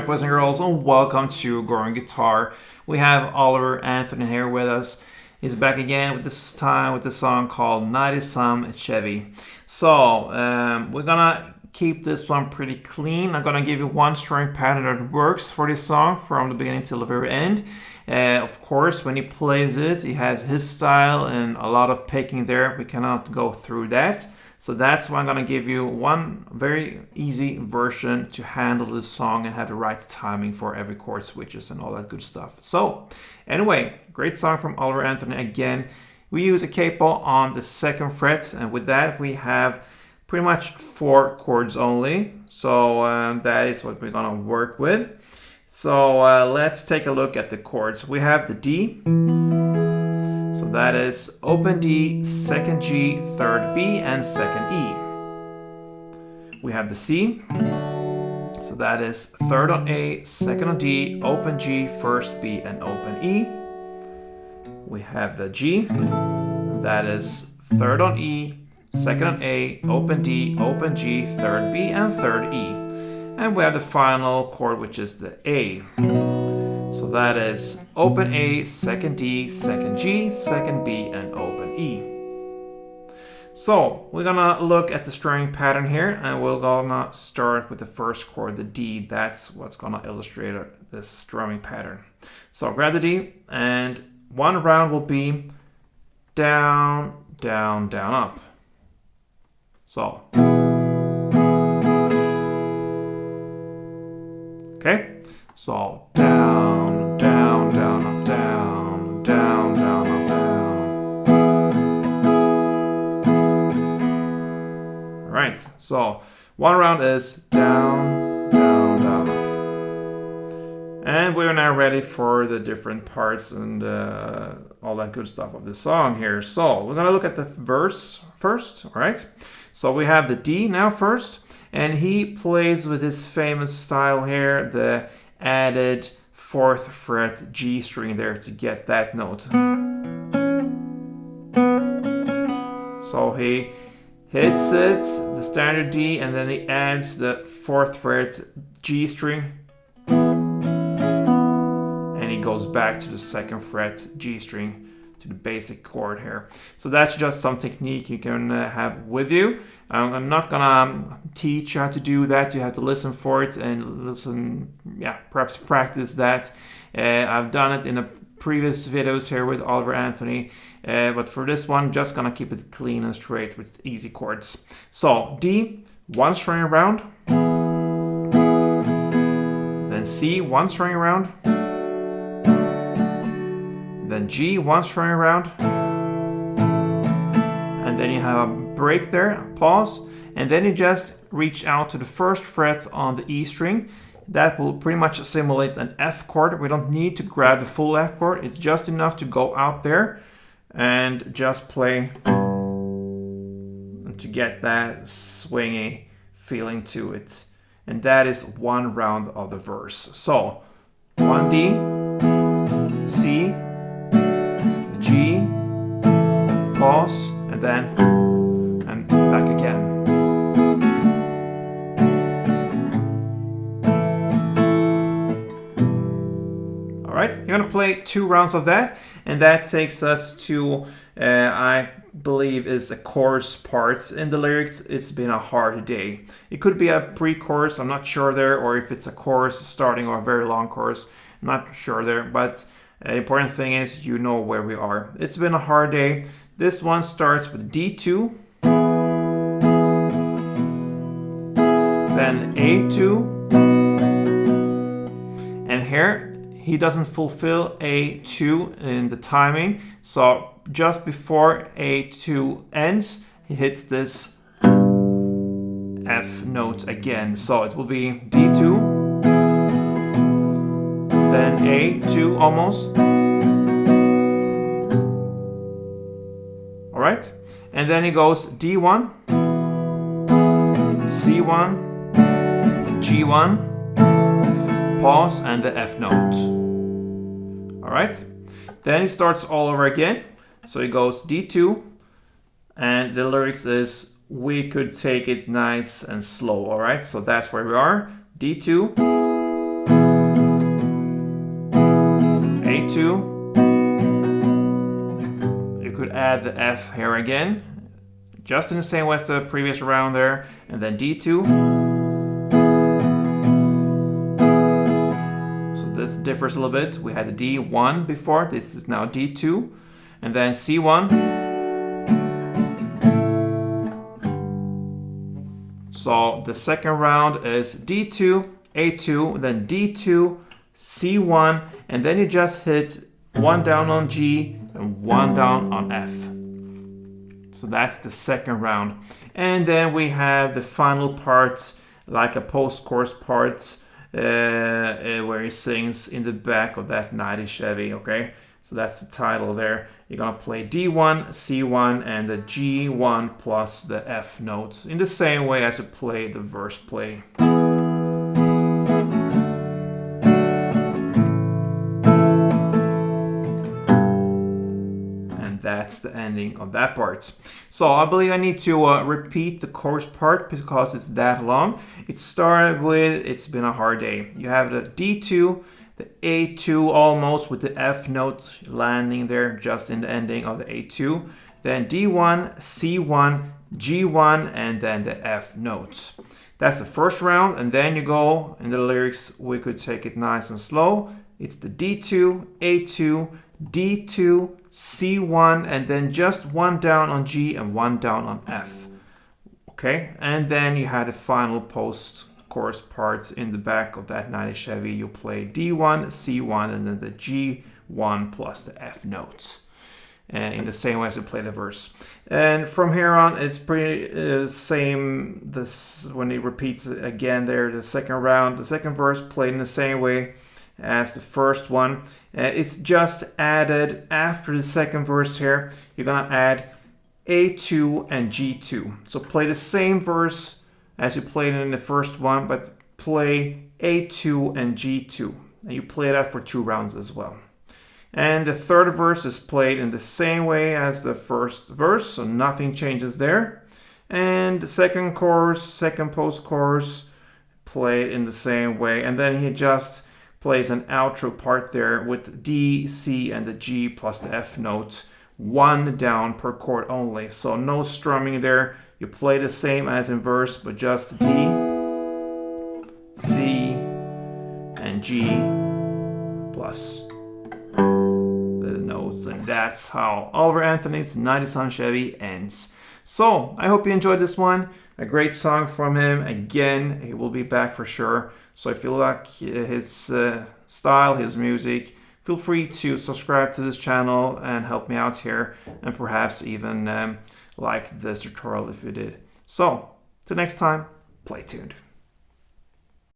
right, boys and girls, and welcome to Growing Guitar. We have Oliver Anthony here with us. He's back again with this time with the song called Some Chevy. So we're gonna keep this one pretty clean. I'm gonna give you one strumming pattern that works for this song from the beginning till the very end. Of course, when he plays it, he has his style and a lot of picking there. We cannot go through that. So that's why I'm going to give you one very easy version to handle this song and have the right timing for every chord switches and all that good stuff. So anyway, great song from Oliver Anthony again. We use a capo on the 2nd fret, and with that we have pretty much 4 chords only. So that is what we're going to work with. So let's take a look at the chords. We have the D. So that is open D, 2nd G, 3rd B, and 2nd E. We have the C. So that is 3rd on A, 2nd on D, open G, 1st B, and open E. We have the G. That is 3rd on E, 2nd on A, open D, open G, 3rd B, and 3rd E. And we have the final chord, which is the A. So that is open A, 2nd D, 2nd G, 2nd B, and open E. So we're gonna look at the strumming pattern here, and we're gonna start with the first chord, the D. That's what's gonna illustrate this strumming pattern. So grab the D, and one round will be down, down, down, up. So. Okay. So down, down, down, up, down, down, down, up, down. All right, so one round is down, down, down, up. And we're now ready for the different parts and all that good stuff of the song here. So we're gonna look at the verse first, all right? So we have the D now first, and he plays with his famous style here, the added 4th fret G string there to get that note. So he hits it, the standard D, and then he adds the 4th fret G string, and he goes back to the 2nd fret G string, to the basic chord here. So that's just some technique you can have with you. I'm not gonna teach you how to do that. You have to listen for it and listen, perhaps practice that. I've done it in the previous videos here with Oliver Anthony, but for this one, just gonna keep it clean and straight with easy chords. So D, 1 string around, then C, 1 string around, then G, 1 string around, and then you have a break there, pause, and then you just reach out to the 1st fret on the E string. That will pretty much simulate an F chord. We don't need to grab the full F chord. It's just enough to go out there and just play to get that swingy feeling to it. And that is one round of the verse. So 1 D, C, G, pause, and then and back again. All right, you're gonna play 2 rounds of that, and that takes us to, I believe, is a chorus part. In the lyrics, it's been a hard day. It could be a pre-chorus, I'm not sure there, or if it's a chorus starting or a very long chorus, I'm not sure there, but the important thing is you know where we are. It's been a hard day. This one starts with D2, then A2, and here he doesn't fulfill A2 in the timing, so just before A2 ends, he hits this F note again. So it will be D2, then A2 almost. All right, and then he goes D1, C1, G1, pause, and the F note. All right, then he starts all over again. So he goes D2, and the lyrics is, we could take it nice and slow. All right, so that's where we are. D2, 2. You could add the F here again, just in the same way as the previous round there, and then D2. So this differs a little bit. We had the D1 before, this is now D2, and then C1. So the second round is D2, A2, then D2, C1, and then you just hit 1 down on G and 1 down on F. So that's the second round. And then we have the final parts, like a post-chorus part, where he sings in the back of that 90 Chevy, okay? So that's the title there. You're gonna play D1, C1, and the G1 plus the F notes in the same way as you play the verse play. That's the ending of that part. So I believe I need to repeat the chorus part because it's that long. It started with "It's Been a Hard Day." You have the D2, the A2 almost with the F note landing there just in the ending of the A2. Then D1, C1, G1, and then the F notes. That's the first round, and then you go in the lyrics. We could take it nice and slow. It's the D2, A2, D2, C1, and then just 1 down on G and 1 down on F. Okay, and then you had a final post-chorus part in the back of that 90 Chevy. You play D1, C1, and then the G1 plus the F notes. And in the same way as you play the verse. And from here on, it's pretty same. This when he repeats it again there, the second round, the second verse played in the same way as the first one. It's just added after the second verse here. You're gonna add A2 and G2. So play the same verse as you played in the first one, but play A2 and G2. And you play that for 2 rounds as well. And the third verse is played in the same way as the first verse, so nothing changes there. And the second chorus, second post-chorus, played in the same way. And then he just plays an outro part there with D, C, and the G plus the F notes, 1 down per chord only. So no strumming there. You play the same as in verse, but just D, C, and G plus the notes. And that's how Oliver Anthony's 90 Some Chevy ends. So I hope you enjoyed this one. A great song from him. Again, he will be back for sure. So if you like his style, his music, feel free to subscribe to this channel and help me out here, and perhaps even like this tutorial if you did. So till next time, play tuned.